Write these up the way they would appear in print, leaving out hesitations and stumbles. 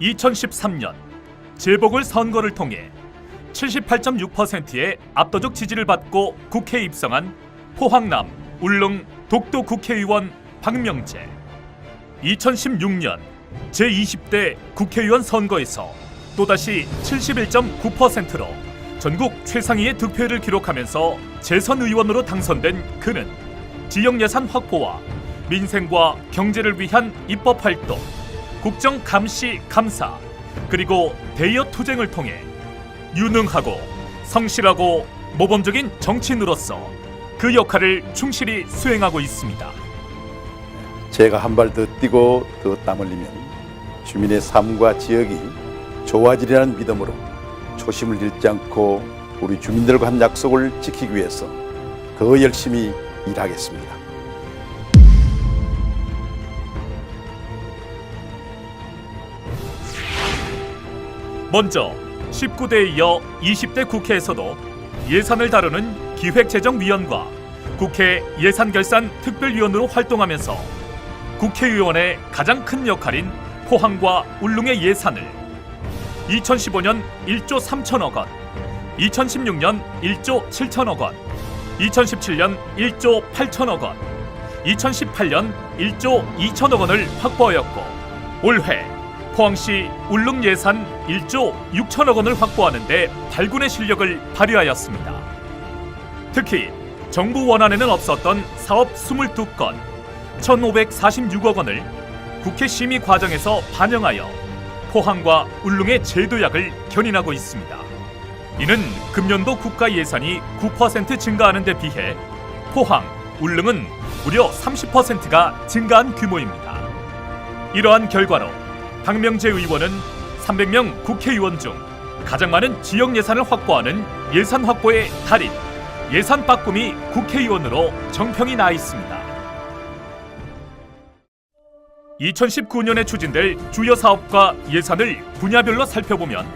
2013년 재보궐선거를 통해 78.6%의 압도적 지지를 받고 국회에 입성한 포항남 울릉 독도 국회의원 박명재. 2016년 제20대 국회의원 선거에서 또다시 71.9%로 전국 최상위의 득표를 기록하면서 재선 의원으로 당선된 그는 지역 예산 확보와 민생과 경제를 위한 입법 활동, 국정 감시 감사, 그리고 대여 투쟁을 통해 유능하고 성실하고 모범적인 정치인으로서 그 역할을 충실히 수행하고 있습니다. 제가 한 발 더 뛰고 더 땀 흘리면 주민의 삶과 지역이 좋아지리라는 믿음으로 초심을 잃지 않고 우리 주민들과 한 약속을 지키기 위해서 더 열심히 일하겠습니다. 먼저 19대에 이어 20대 국회에서도 예산을 다루는 기획재정위원과 국회 예산결산특별위원으로 활동하면서 국회의원의 가장 큰 역할인 포항과 울릉의 예산을 2015년 1조 3천억 원, 2016년 1조 7천억 원, 2017년 1조 8천억 원, 2018년 1조 2천억 원을 확보하였고 올해 포항시 울릉 예산 1조 6천억 원을 확보하는 데 발군의 실력을 발휘하였습니다. 특히 정부 원안에는 없었던 사업 22건, 1,546억 원을 국회 심의 과정에서 반영하여 포항과 울릉의 제도약을 견인하고 있습니다. 이는 금년도 국가 예산이 9% 증가하는 데 비해 포항, 울릉은 무려 30%가 증가한 규모입니다. 이러한 결과로 박명재 의원은 300명 국회의원 중 가장 많은 지역 예산을 확보하는 예산 확보의 달인, 예산 빠꾸미 국회의원으로 정평이 나 있습니다. 2019년에 추진될 주요 사업과 예산을 분야별로 살펴보면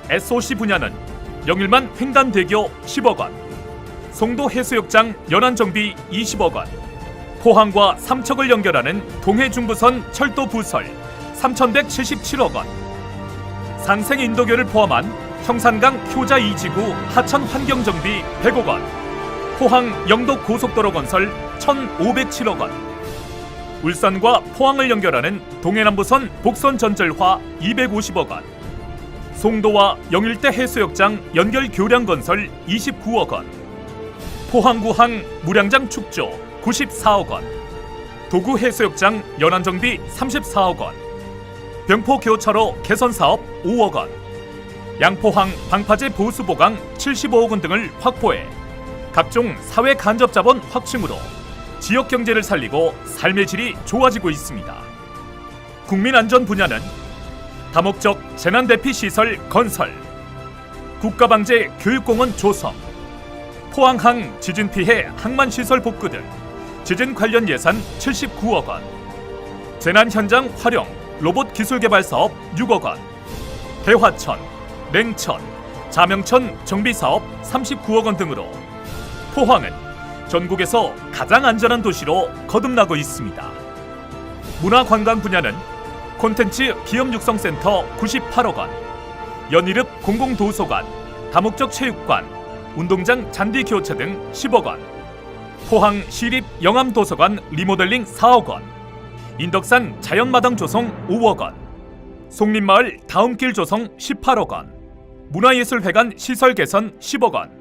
SOC 분야는 영일만 횡단대교 10억 원, 송도 해수욕장 연안정비 20억 원, 포항과 삼척을 연결하는 동해중부선 철도 부설 3,177억 원, 상생인도교를 포함한 형산강 효자 2지구 하천 환경정비 100억 원, 포항 영덕 고속도로 건설 1,507억 원, 울산과 포항을 연결하는 동해남부선 복선 전철화 250억 원, 송도와 영일대 해수욕장 연결 교량 건설 29억 원, 포항구항 무량장 축조 94억 원, 도구 해수욕장 연안정비 34억 원, 병포 교차로 개선 사업 5억 원, 양포항 방파제 보수보강 75억 원 등을 확보해 각종 사회 간접 자본 확충으로 지역 경제를 살리고 삶의 질이 좋아지고 있습니다. 국민안전 분야는 다목적 재난대피 시설 건설, 국가방재 교육공원 조성, 포항항 지진 피해 항만시설 복구 등 지진 관련 예산 79억 원, 재난 현장 활용 로봇 기술 개발 사업 6억 원, 대화천, 냉천, 자명천 정비 사업 39억 원 등으로 포항은 전국에서 가장 안전한 도시로 거듭나고 있습니다. 문화관광 분야는 콘텐츠 기업육성센터 98억 원, 연희읍 공공도서관, 다목적 체육관, 운동장 잔디 교체 등 10억 원, 포항 시립 영암도서관 리모델링 4억 원, 인덕산 자연마당 조성 5억 원, 송림마을 다음길 조성 18억 원, 문화예술회관 시설 개선 10억 원,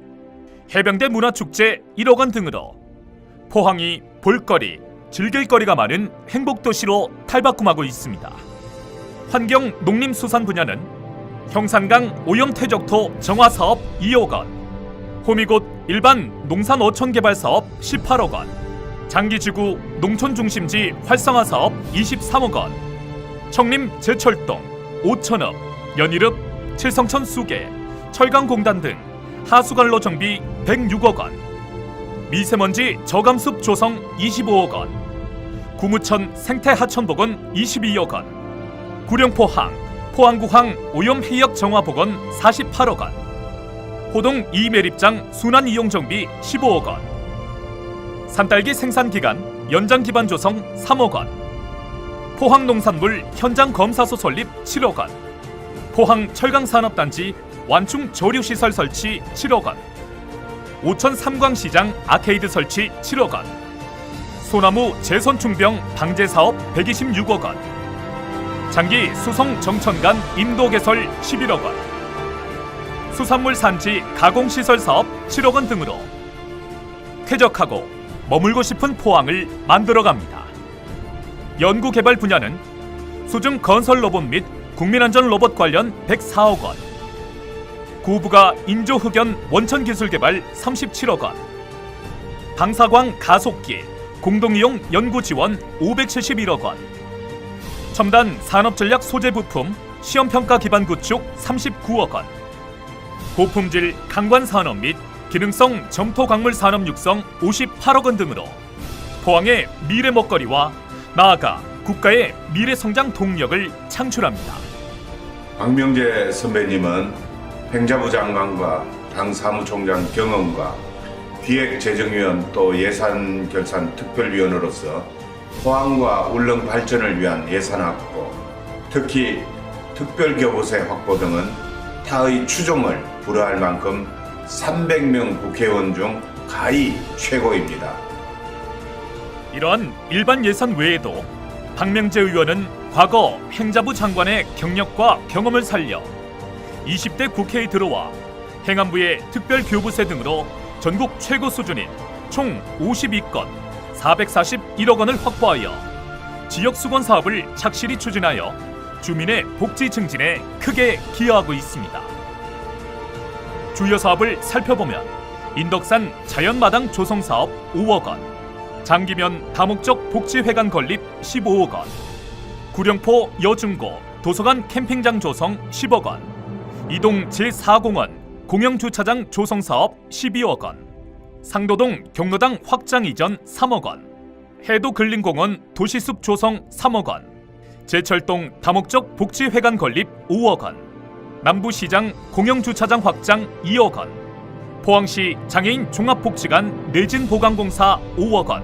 해병대 문화축제 1억 원 등으로 포항이 볼거리, 즐길거리가 많은 행복도시로 탈바꿈하고 있습니다. 환경 농림수산 분야는 형산강 오염퇴적토 정화사업 2억 원, 호미곶 일반 농산 어촌 개발 사업 18억 원, 장기지구 농촌중심지 활성화 사업 23억 원, 청림 제철동, 오천읍, 연희읍, 칠성천 수계, 철강공단 등 하수관로 정비 106억 원, 미세먼지 저감숲 조성 25억 원, 구무천 생태하천복원 22억 원, 구룡포항, 포항구항 오염해역 정화복원 48억 원, 호동 이매립장 순환이용 정비 15억 원, 산딸기 생산기간 연장 기반 조성 3억 원, 포항농산물 현장 검사소 설립 7억 원, 포항 철강산업단지 완충 조류시설 설치 7억 원, 오천 삼광시장 아케이드 설치 7억 원, 소나무 재선충병 방제 사업 126억 원, 장기 수송 정천간 인도 개설 11억 원, 수산물 산지 가공시설 사업 7억 원 등으로 쾌적하고 머물고 싶은 포항을 만들어갑니다. 연구개발 분야는 수중 건설 로봇 및 국민안전 로봇 관련 104억 원, 구부가 인조흑연 원천기술 개발 37억 원, 방사광 가속기 공동이용 연구 지원 571억 원, 첨단 산업전략 소재 부품 시험평가 기반 구축 39억 원, 고품질 강관 산업 및 기능성 점토 광물 산업 육성 58억 원 등으로 포항의 미래 먹거리와 나아가 국가의 미래 성장 동력을 창출합니다. 박명재 선배님은 행자부 장관과 당 사무총장 경험과 기획재정위원 또 예산결산 특별위원으로서 포항과 울릉 발전을 위한 예산 확보, 특히 특별교부세 확보 등은 타의 추종을 불허할 만큼 300명 국회의원 중 가히 최고입니다. 이러한 일반 예산 외에도 박명재 의원은 과거 행자부 장관의 경력과 경험을 살려 20대 국회에 들어와 행안부의 특별교부세 등으로 전국 최고 수준인 총 52건 441억 원을 확보하여 지역수건 사업을 착실히 추진하여 주민의 복지 증진에 크게 기여하고 있습니다. 주요 사업을 살펴보면 인덕산 자연마당 조성 사업 5억 원, 장기면 다목적 복지회관 건립 15억 원, 구령포 여중고 도서관 캠핑장 조성 10억 원, 이동 제4공원 공영주차장 조성 사업 12억 원, 상도동 경로당 확장 이전 3억 원, 해도 근린공원 도시숲 조성 3억 원, 제철동 다목적 복지회관 건립 5억 원, 남부시장 공영주차장 확장 2억 원, 포항시 장애인 종합복지관 내진보강공사 5억 원,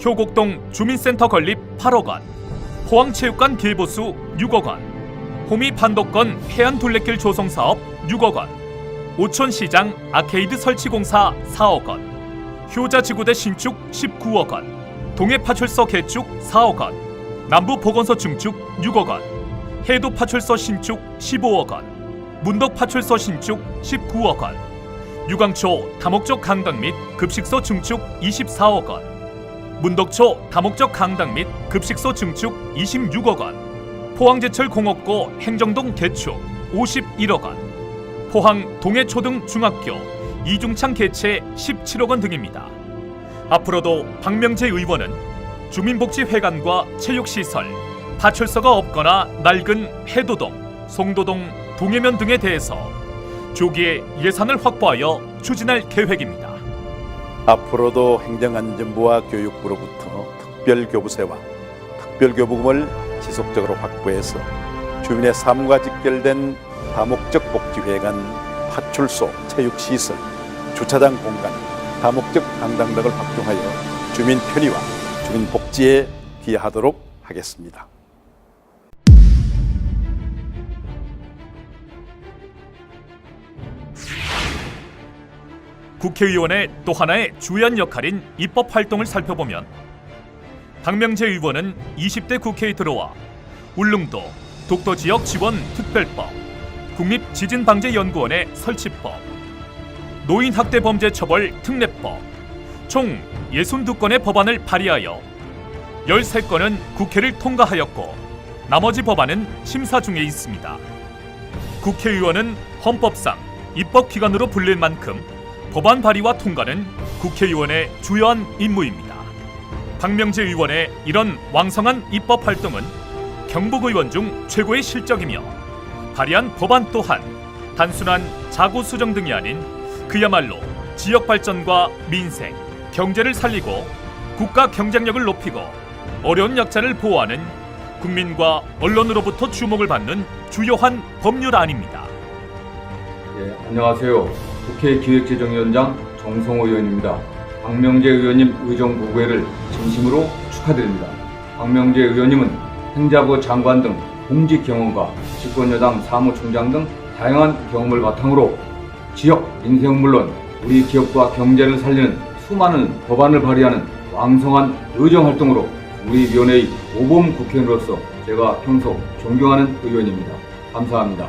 효곡동 주민센터 건립 8억 원, 포항체육관 기회보수 6억 원, 호미 판도권 해안둘레길 조성 사업 6억 원, 오천시장 아케이드 설치공사 4억 원, 효자지구대 신축 19억 원, 동해파출소 개축 4억 원, 남부보건소 증축 6억 원, 해도파출소 신축 15억 원, 문덕파출소 신축 19억 원, 유광초 다목적 강당 및 급식소 증축 24억 원, 문덕초 다목적 강당 및 급식소 증축 26억 원, 포항제철 공업고 행정동 개축 51억 원, 포항 동해초등 중학교 이중창 개최 17억 원 등입니다. 앞으로도 박명재 의원은 주민복지회관과 체육시설, 파출소가 없거나 낡은 해도동, 송도동, 동해면 등에 대해서 조기에 예산을 확보하여 추진할 계획입니다. 앞으로도 행정안전부와 교육부로부터 특별교부세와 특별교부금을 지속적으로 확보해서 주민의 삶과 직결된 다목적 복지회관, 파출소, 체육시설, 주차장 공간, 다목적 강당 등을 확충하여 주민 편의와 주민 복지에 기여하도록 하겠습니다. 국회의원의 또 하나의 주요한 역할인 입법 활동을 살펴보면 박명재 의원은 20대 국회에 들어와 울릉도 독도지역 지원 특별법, 국립지진방재연구원의 설치법, 노인학대범죄처벌 특례법 총 62건의 법안을 발의하여 13건은 국회를 통과하였고 나머지 법안은 심사 중에 있습니다. 국회의원은 헌법상 입법기관으로 불릴 만큼 법안 발의와 통과는 국회의원의 주요한 임무입니다. 박명재 의원의 이런 왕성한 입법 활동은 경북의원 중 최고의 실적이며 발의한 법안 또한 단순한 자구 수정 등이 아닌 그야말로 지역 발전과 민생, 경제를 살리고 국가 경쟁력을 높이고 어려운 약자를 보호하는 국민과 언론으로부터 주목을 받는 주요한 법률안입니다. 안녕하세요. 국회 기획재정위원장 정성호 의원입니다. 박명재 의원님 의정부고회를 진심으로 축하드립니다. 박명재 의원님은 행자부 장관 등 공직 경험과 집권여당 사무총장 등 다양한 경험을 바탕으로 지역 민생은 물론 우리 기업과 경제를 살리는 수많은 법안을 발의하는 왕성한 의정활동으로 우리 위원회의 모범 국회의원으로서 제가 평소 존경하는 의원입니다. 감사합니다.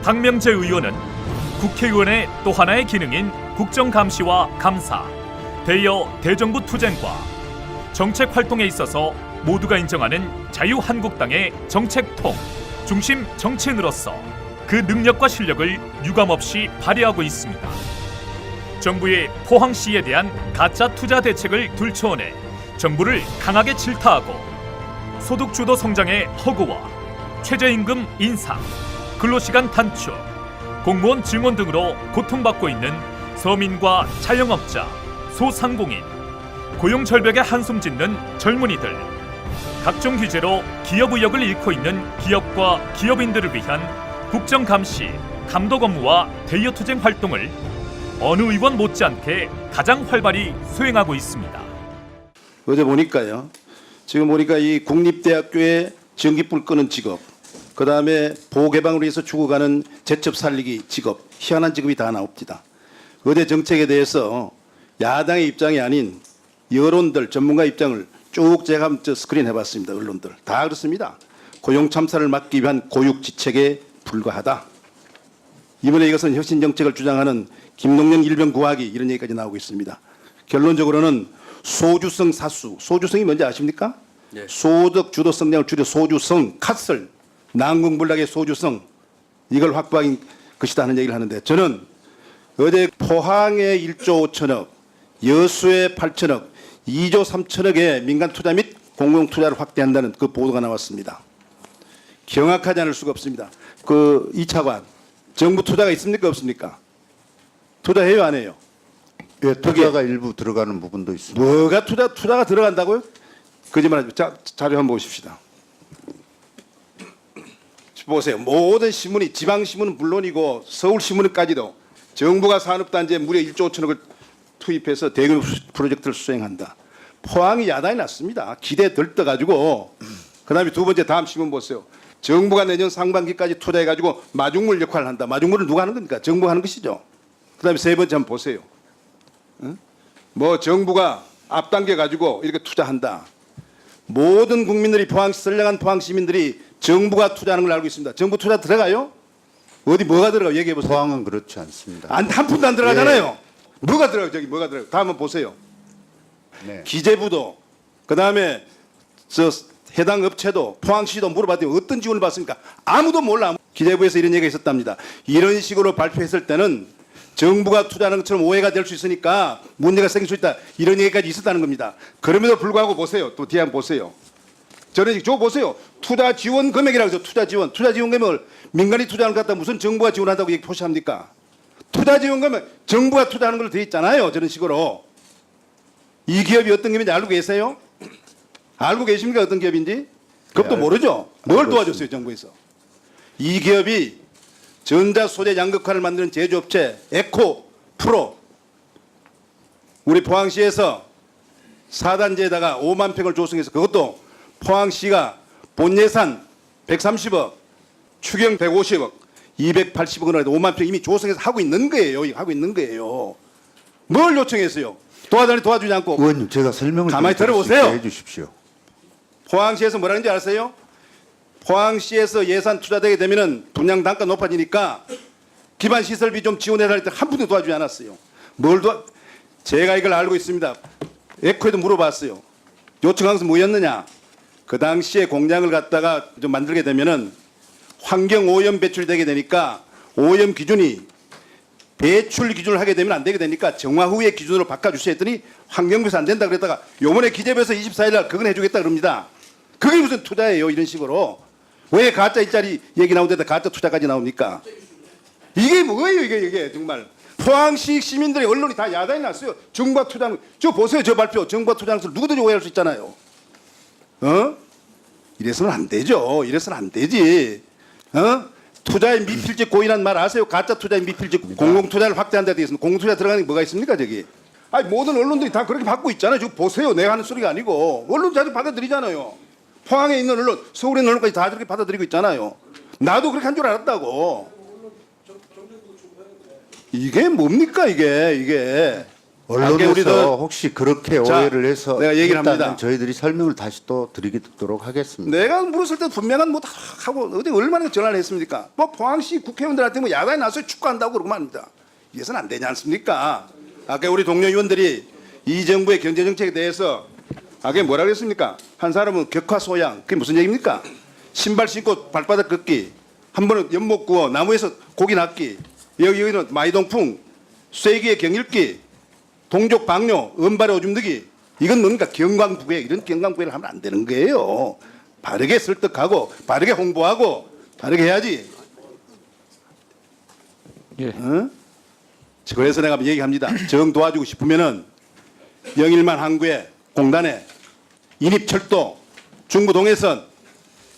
박명재 의원은 국회의원의 또 하나의 기능인 국정감시와 감사, 대여 대정부 투쟁과 정책 활동에 있어서 모두가 인정하는 자유한국당의 정책통, 중심 정치인으로서 그 능력과 실력을 유감없이 발휘하고 있습니다. 정부의 포항시에 대한 가짜 투자 대책을 들춰내 정부를 강하게 질타하고 소득주도 성장의 허구와 최저임금 인상, 근로시간 단축, 공무원 증원 등으로 고통받고 있는 서민과 자영업자, 소상공인, 고용 절벽에 한숨 짓는 젊은이들, 각종 규제로 기업 의욕을 잃고 있는 기업과 기업인들을 위한 국정감시, 감독 업무와 대여 투쟁 활동을 어느 의원 못지않게 가장 활발히 수행하고 있습니다. 어제 보니까요. 지금 보니까 이 국립대학교의 전기불 끄는 직업, 그 다음에 보호 개방을 위해서 죽어가는 제첩 살리기 직업, 희한한 직업이 다 나옵니다. 어제 정책에 대해서 야당의 입장이 아닌 여론들, 전문가 입장을 쭉 제가 한번 스크린 해봤습니다. 언론들 다 그렇습니다. 고용 참사를 막기 위한 고육지책에 불과하다. 이번에 이것은 혁신 정책을 주장하는 김동연 일병 구하기 이런 얘기까지 나오고 있습니다. 결론적으로는 소주성 사수, 소주성이 뭔지 아십니까? 네. 소득 주도 성장을 줄여 소주성, 컷을 난공불락의 소주성 이걸 확보한 것이다 하는 얘기를 하는데 저는 어제 포항에 1조 5천억, 여수에 8천억, 2조 3천억의 민간 투자 및 공공 투자를 확대한다는 그 보도가 나왔습니다. 경악하지 않을 수가 없습니다. 그 2차관 정부 투자가 있습니까 없습니까? 투자해요 안 해요? 예, 투자가 일부 들어가는 부분도 있습니다. 뭐가 투자가 들어간다고요? 거짓말하지. 자, 자료 한번 보십시다. 보세요. 모든 신문이 지방신문은 물론이고 서울신문까지도 정부가 산업단지에 무려 1조 5천억을 투입해서 대규모 프로젝트를 수행한다. 포항이 야단이 났습니다. 기대 들떠가지고 그다음에 두 번째 다음 신문 보세요. 정부가 내년 상반기까지 투자해가지고 마중물 역할을 한다. 마중물은 누가 하는 겁니까? 정부가 하는 것이죠. 그다음에 세 번째 한번 보세요. 뭐 정부가 앞당겨가지고 이렇게 투자한다. 모든 국민들이 선량한 포항 시민들이 정부가 투자하는 걸 알고 있습니다. 정부 투자 들어가요? 어디 뭐가 들어가요? 얘기해 보세요. 포항은 그렇지 않습니다. 한 푼도 안 들어가잖아요. 뭐가 들어가요? 저기 뭐가 들어가요? 다음 한번 보세요. 네. 기재부도 그다음에 저 해당 업체도 포항시도 물어봤더니 어떤 지원을 받습니까? 아무도 몰라. 기재부에서 이런 얘기가 있었답니다. 이런 식으로 발표했을 때는 정부가 투자하는 것처럼 오해가 될 수 있으니까 문제가 생길 수 있다. 이런 얘기까지 있었다는 겁니다. 그럼에도 불구하고 보세요. 또 뒤에 한번 보세요. 저는 저 보세요. 투자 지원 금액이라고 해서 투자 지원 금액을 민간이 투자하는 것 같다 무슨 정부가 지원한다고 얘기 표시합니까? 투자 지원 금액 정부가 투자하는 걸로 돼 있잖아요. 저런 식으로. 이 기업이 어떤 기업인지 알고 계세요? 알고 계십니까? 어떤 기업인지? 그것도 모르죠. 뭘 도와줬어요, 정부에서? 이 기업이 전자 소재 양극화를 만드는 제조업체 에코 프로 우리 포항시에서 4단지에다가 5만 평을 조성해서 그것도 포항시가 본 예산 130억, 추경 150억, 280억을 5만 평 이미 조성해서 하고 있는 거예요. 하고 있는 거예요. 뭘 요청했어요? 도와주지 않고. 의원님 제가 설명을 가만히 좀 들어보세요. 해 주십시오. 포항시에서 뭐라는지 아세요? 포항시에서 예산 투자되게 되면은 분양 단가 높아지니까 기반 시설비 좀 지원해라 할 때 한 푼도 도와주지 않았어요. 제가 이걸 알고 있습니다. 에코에도 물어봤어요. 요청한 것은 뭐였느냐? 그 당시에 공장을 갖다가 좀 만들게 되면은 환경 오염 배출이 되게 되니까 오염 기준이 배출 기준을 하게 되면 안 되게 되니까 정화 후의 기준으로 바꿔주세요 했더니 환경부에서 안 된다 그랬다가 요번에 기재부에서 24일 날 그건 해주겠다 그럽니다. 그게 무슨 투자예요 이런 식으로. 왜 가짜 일자리 얘기 나오는데 가짜 투자까지 나옵니까? 이게 뭐예요 이게 정말. 포항시 시민들의 언론이 다 야단이 났어요. 정부가 투자하는 저 보세요 저 발표. 정부가 투자하는 것을 누구든지 오해할 수 있잖아요. 이래서는 안 되죠. 이래서는 안 되지. 투자의 미필적 고의란 말 아세요? 가짜 투자의 미필적 공공투자를 확대한는 데 있습니다. 공공투자 들어가는 게 뭐가 있습니까 저기? 아니 모든 언론들이 다 그렇게 받고 있잖아요. 지금 보세요. 내가 하는 소리가 아니고 언론 자주 받아들이잖아요. 포항에 있는 언론, 서울에 있는 언론까지 다 저렇게 받아들이고 있잖아요. 나도 그렇게 한 줄 알았다고. 이게 뭡니까 이게. 언론에서 혹시 그렇게 자, 오해를 해서 내가 얘기를 했다면 합니다. 저희들이 설명을 다시 또 드리도록 하겠습니다. 내가 물었을 때 분명한 뭐 다 하고 어디 얼마나 전화를 했습니까? 뭐 포항시 국회의원들한테 뭐 야단에 나서 축구한다고 그러고 말입니다. 이것은 안 되지 않습니까? 아까 우리 동료 의원들이 이 정부의 경제 정책에 대해서 아까 뭐라 그랬습니까? 한 사람은 격화소양 그게 무슨 얘기입니까? 신발 신고 발바닥 걷기, 한 번은 연못 구워 나무에서 고기 낚기, 여기는 마이동풍, 쐐기의 경읽기, 동족 방뇨, 은발의 오줌 넣기. 이건 뭡니까? 경광부회 이런 경광부회를 하면 안 되는 거예요. 바르게 설득하고 바르게 홍보하고 바르게 해야지. 예. 어? 그래서 내가 얘기합니다. 정 도와주고 싶으면은 영일만 항구에 공단에 인입철도, 중부 동해선,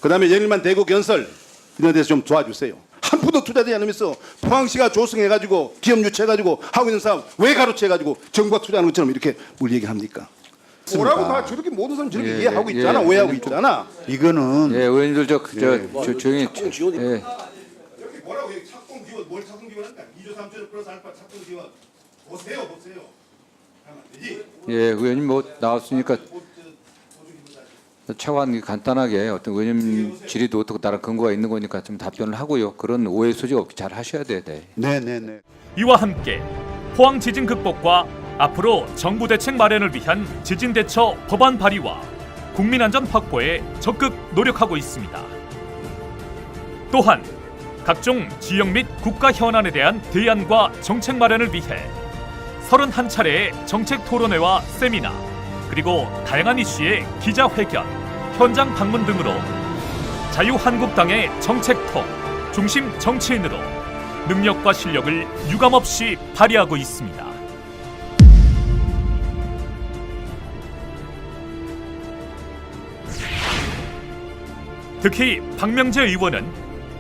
그다음에 영일만 대구 건설 이런 데서 좀 도와주세요. 한 푼도 투자되지 않으면서 포항시가 조성해가지고 기업 유치해가지고 하고 있는 사람 왜 가로채가지고 정부가 투자하는 것처럼 이렇게 뭘 얘기합니까? 뭐라고 다 저렇게 모든 사람 저렇게 예, 이해하고 예, 있잖아. 예, 오해하고 예, 있잖아. 이거는 예, 의원님들 조용히. 예. 여기 뭐라고 여기 착공 기원 뭘 착공 기원할까? 2조 3조 플러스 알파 착공 기원 보세요. 하면 안 되지. 예, 의원님 뭐 나왔으니까 차관 간단하게 어떤 의원님 질의도 어떻고 따라 근거가 있는 거니까 좀 답변을 하고요. 그런 오해 소지 없게 잘 하셔야 돼요. 네. 네네네. 이와 함께 포항 지진 극복과 앞으로 정부 대책 마련을 위한 지진 대처 법안 발의와 국민 안전 확보에 적극 노력하고 있습니다. 또한 각종 지역 및 국가 현안에 대한 대안과 정책 마련을 위해 31차례의 정책 토론회와 세미나 그리고 다양한 이슈의 기자회견, 현장 방문 등으로 자유한국당의 정책통, 중심 정치인으로 능력과 실력을 유감없이 발휘하고 있습니다. 특히 박명재 의원은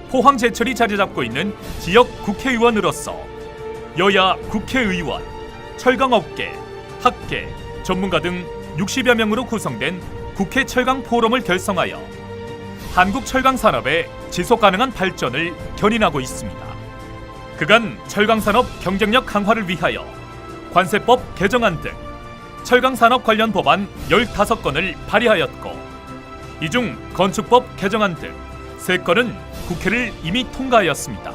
포항 제철이 자리 잡고 있는 지역 국회의원으로서 여야 국회의원, 철강업계, 학계, 전문가 등 60여 명으로 구성된 국회 철강 포럼을 결성하여 한국 철강 산업의 지속 가능한 발전을 견인하고 있습니다. 그간 철강 산업 경쟁력 강화를 위하여 관세법 개정안 등 철강 산업 관련 법안 15건을 발의하였고 이 중 건축법 개정안 등 3건은 국회를 이미 통과하였습니다.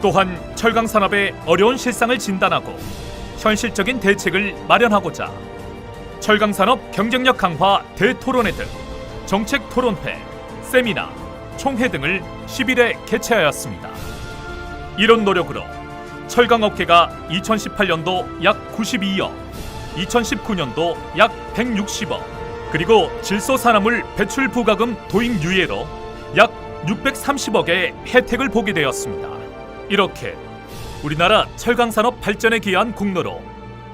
또한 철강 산업의 어려운 실상을 진단하고 현실적인 대책을 마련하고자 철강 산업 경쟁력 강화 대토론회 등 정책 토론회, 세미나, 총회 등을 10일에 개최하였습니다. 이런 노력으로 철강업계가 2018년도 약 92억, 2019년도 약 160억, 그리고 질소산화물 배출 부과금 도입 유예로 약 630억의 혜택을 보게 되었습니다. 이렇게 우리나라 철강산업 발전에 기여한 공로로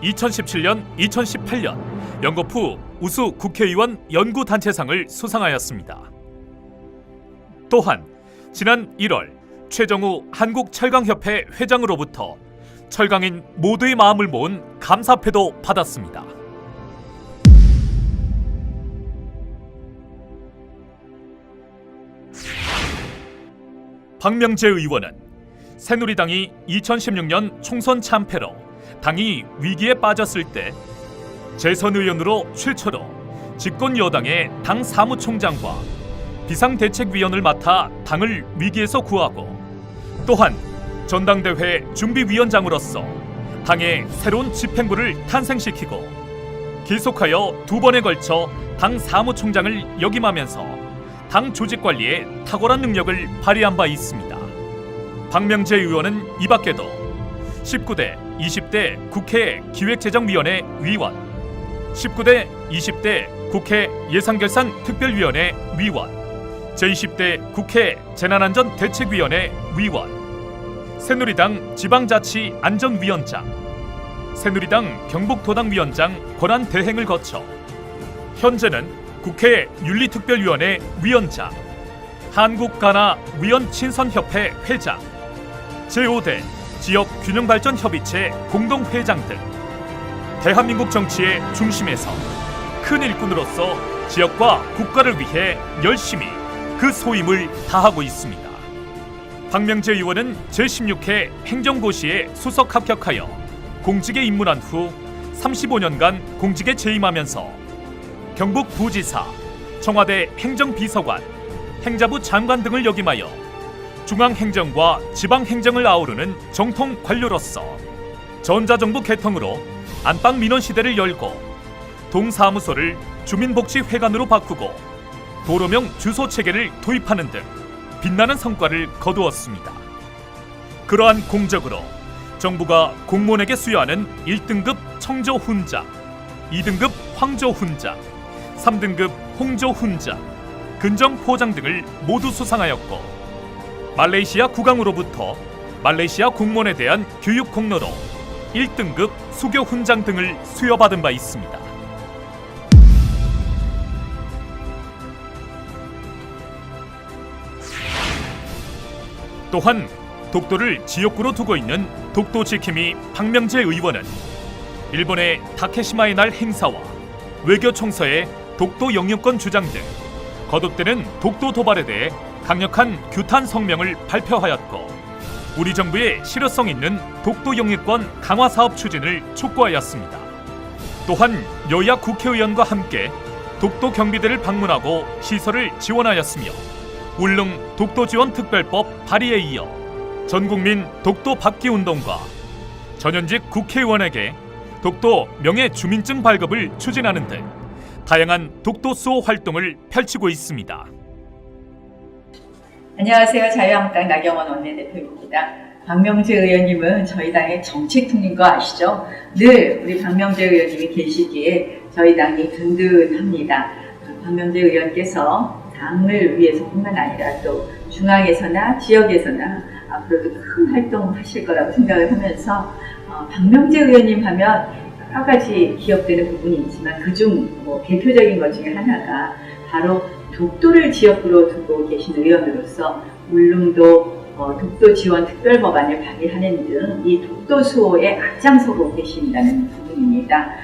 2017년, 2018년 연거푸 우수 국회의원 연구단체상을 수상하였습니다. 또한 지난 1월 최정우 한국철강협회 회장으로부터 철강인 모두의 마음을 모은 감사패도 받았습니다. 박명재 의원은 새누리당이 2016년 총선 참패로 당이 위기에 빠졌을 때 재선 의원으로 최초로 집권 여당의 당 사무총장과 비상대책위원을 맡아 당을 위기에서 구하고 또한 전당대회 준비위원장으로서 당의 새로운 집행부를 탄생시키고 계속하여 2번에 걸쳐 당 사무총장을 역임하면서 당 조직관리에 탁월한 능력을 발휘한 바 있습니다. 박명재 의원은 이 밖에도 19대, 20대 국회 기획재정위원회 위원, 19대, 20대 국회 예산결산특별위원회 위원, 제20대 국회 재난안전대책위원회 위원, 새누리당 지방자치안전위원장, 새누리당 경북도당위원장 권한대행을 거쳐 현재는 국회 윤리특별위원회 위원장, 한국가나 위원친선협회 회장, 제5대 지역균형발전협의체 공동회장 등 대한민국 정치의 중심에서 큰 일꾼으로서 지역과 국가를 위해 열심히 그 소임을 다하고 있습니다. 박명재 의원은 제16회 행정고시에 수석 합격하여 공직에 입문한 후 35년간 공직에 재임하면서 경북 부지사, 청와대 행정비서관, 행자부 장관 등을 역임하여 중앙행정과 지방행정을 아우르는 정통 관료로서 전자정부 개통으로 안방 민원시대를 열고 동사무소를 주민복지회관으로 바꾸고 도로명 주소체계를 도입하는 등 빛나는 성과를 거두었습니다. 그러한 공적으로 정부가 공무원에게 수여하는 1등급 청조훈장, 2등급 황조훈장, 3등급 홍조훈장, 근정포장 등을 모두 수상하였고 말레이시아 국왕으로부터 말레이시아 공무원에 대한 교육 공로로 1등급 수교훈장 등을 수여받은 바 있습니다. 또한 독도를 지역구로 두고 있는 독도지킴이 박명재 의원은 일본의 다케시마의 날 행사와 외교청서의 독도 영유권 주장 등 거듭되는 독도 도발에 대해 강력한 규탄 성명을 발표하였고 우리 정부의 실효성 있는 독도 영유권 강화 사업 추진을 촉구하였습니다. 또한 여야 국회의원과 함께 독도 경비대를 방문하고 시설을 지원하였으며 울릉 독도지원특별법 발의에 이어 전국민 독도 받기 운동과 전현직 국회의원에게 독도 명예주민증 발급을 추진하는 등 다양한 독도 수호 활동을 펼치고 있습니다. 안녕하세요. 자유한국당 나경원 원내대표입니다. 박명재 의원님은 저희 당의 정책통인 거 아시죠? 늘 우리 박명재 의원님이 계시기에 저희 당이 든든합니다. 박명재 의원께서 당을 위해서뿐만 아니라 또 중앙에서나 지역에서나 앞으로도 큰 활동하실 거라고 생각을 하면서 박명재 의원님 하면 여러 가지 기억되는 부분이 있지만 그중 대표적인 것 중에 하나가 바로 독도를 지역구로 두고 계신 의원으로서 울릉도 독도 지원 특별법안을 발의하는 등 이 독도 수호에 앞장서고 계신다는 부분입니다.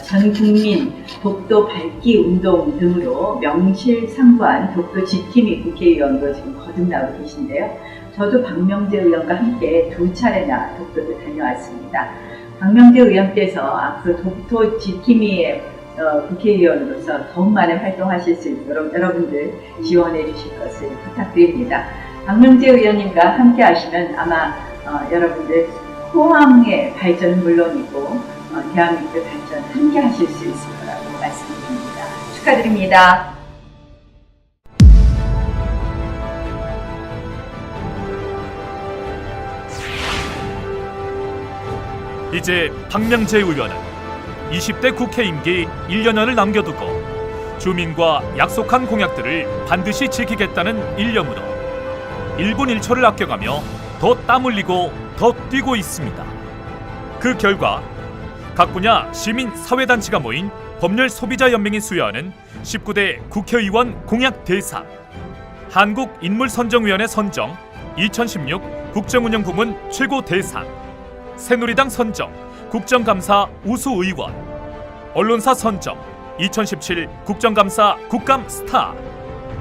전 국민 독도 밝기 운동 등으로 명실상부한 독도 지킴이 국회의원으로 지금 거듭나고 계신데요. 저도 박명재 의원과 함께 2차례나 독도를 다녀왔습니다. 박명재 의원께서 앞으로 독도 지킴이의 국회의원으로서 더욱 많은 활동하실 수 있도록 여러분들 지원해 주실 것을 부탁드립니다. 박명재 의원님과 함께 하시면 아마 여러분들 포항의 발전은 물론이고 대한민국의 발전 함께 하실 수 있을 거라고 말씀드립니다. 축하드립니다. 이제 박명재 의원은 20대 국회 임기 1년여를 남겨두고 주민과 약속한 공약들을 반드시 지키겠다는 일념으로 1분 1초를 아껴가며 더 땀 흘리고 더 뛰고 있습니다. 그 결과 각 분야 시민 사회단체가 모인 법률소비자연맹이 수여하는 19대 국회의원 공약 대상, 한국인물선정위원회 선정 2016 국정운영부문 최고 대상, 새누리당 선정 국정감사 우수의원, 언론사 선정 2017 국정감사 국감 스타,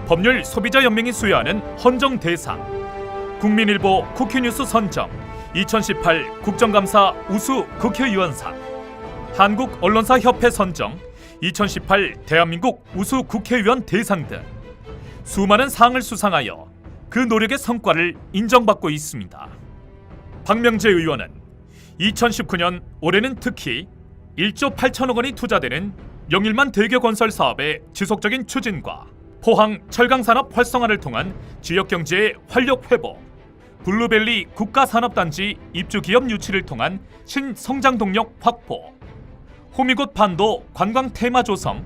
법률소비자연맹이 수여하는 헌정대상, 국민일보 쿠키뉴스 선정 2018 국정감사 우수 국회의원상, 한국언론사협회 선정 2018 대한민국 우수 국회의원 대상 등 수많은 상을 수상하여 그 노력의 성과를 인정받고 있습니다. 박명재 의원은 2019년 올해는 특히 1조 8천억 원이 투자되는 영일만 대교 건설 사업의 지속적인 추진과 포항 철강산업 활성화를 통한 지역경제의 활력 회복, 블루벨리 국가산업단지 입주기업 유치를 통한 신성장 동력 확보, 호미곶 반도 관광 테마 조성,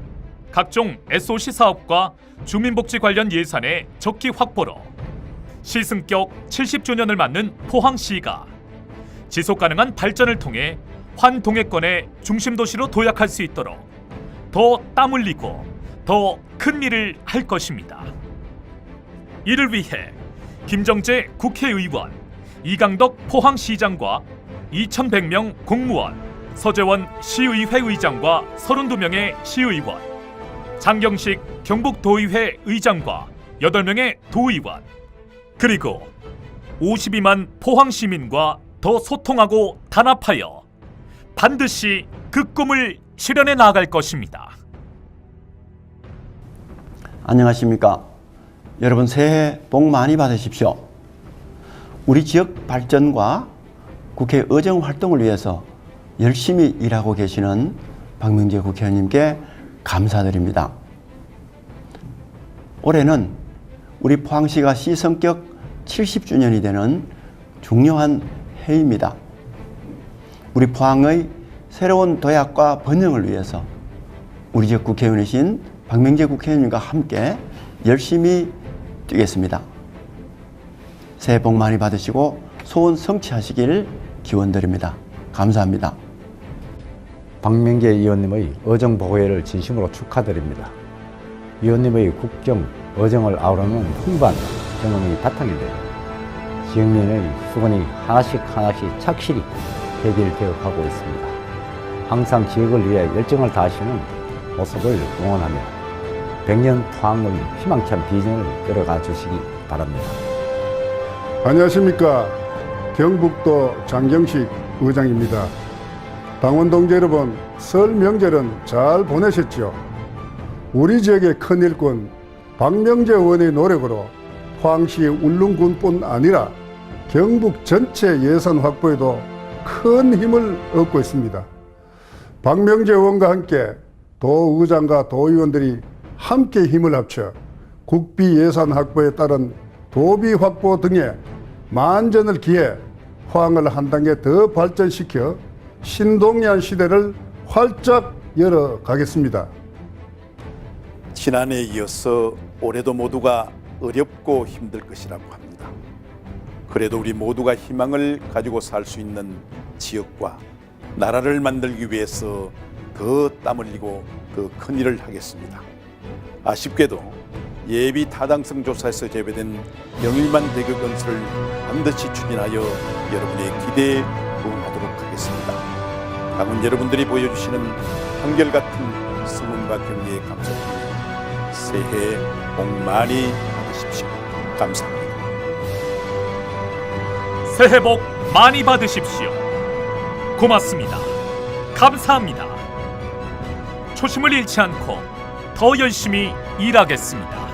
각종 SOC 사업과 주민복지 관련 예산의 적기 확보로 시승격 70주년을 맞는 포항시가 지속가능한 발전을 통해 환동해권의 중심도시로 도약할 수 있도록 더 땀 흘리고 더 큰 일을 할 것입니다. 이를 위해 김정재 국회의원, 이강덕 포항시장과 2,100명 공무원, 서재원 시의회 의장과 32명의 시의원, 장경식 경북도의회 의장과 8명의 도의원, 그리고 52만 포항시민과 더 소통하고 단합하여 반드시 그 꿈을 실현해 나갈 것입니다. 안녕하십니까. 여러분 새해 복 많이 받으십시오. 우리 지역 발전과 국회 의정 활동을 위해서 열심히 일하고 계시는 박명재 국회의원님께 감사드립니다. 올해는 우리 포항시가 시성격 70주년이 되는 중요한 해입니다. 우리 포항의 새로운 도약과 번영을 위해서 우리 지역 국회의원이신 박명재 국회의원님과 함께 열심히 뛰겠습니다. 새해 복 많이 받으시고 소원 성취하시길 기원드립니다. 감사합니다. 박명재 의원님의 의정 보고회를 진심으로 축하드립니다. 의원님의 국정, 의정을 아우르는 풍부한 경험이 바탕인데요. 지역민의 수건이 하나씩 착실히 해결되어 가고 있습니다. 항상 지역을 위해 열정을 다하시는 모습을 응원하며 100년 포항의 희망찬 비전을 끌어가 주시기 바랍니다. 안녕하십니까. 경북도 장경식 의장입니다. 당원 동지 여러분, 설 명절은 잘 보내셨죠? 우리 지역의 큰 일꾼 박명재 의원의 노력으로 포항시 울릉군뿐 아니라 경북 전체 예산 확보에도 큰 힘을 얻고 있습니다. 박명재 의원과 함께 도의장과 도의원들이 함께 힘을 합쳐 국비 예산 확보에 따른 도비 확보 등에 만전을 기해 포항을 한 단계 더 발전시켜 신동연 시대를 활짝 열어가겠습니다. 지난해에 이어서 올해도 모두가 어렵고 힘들 것이라고 합니다. 그래도 우리 모두가 희망을 가지고 살 수 있는 지역과 나라를 만들기 위해서 더 땀 흘리고 더 큰 일을 하겠습니다. 아쉽게도 예비 타당성 조사에서 제외된 영일만 대교 건설을 반드시 추진하여 여러분의 기대에 부응하도록 하겠습니다. 당원 여러분들이 보여주시는 한결같은 성원과 격려에 감사드립니다. 새해 복 많이 받으십시오. 감사합니다. 새해 복 많이 받으십시오. 고맙습니다. 감사합니다. 초심을 잃지 않고 더 열심히 일하겠습니다.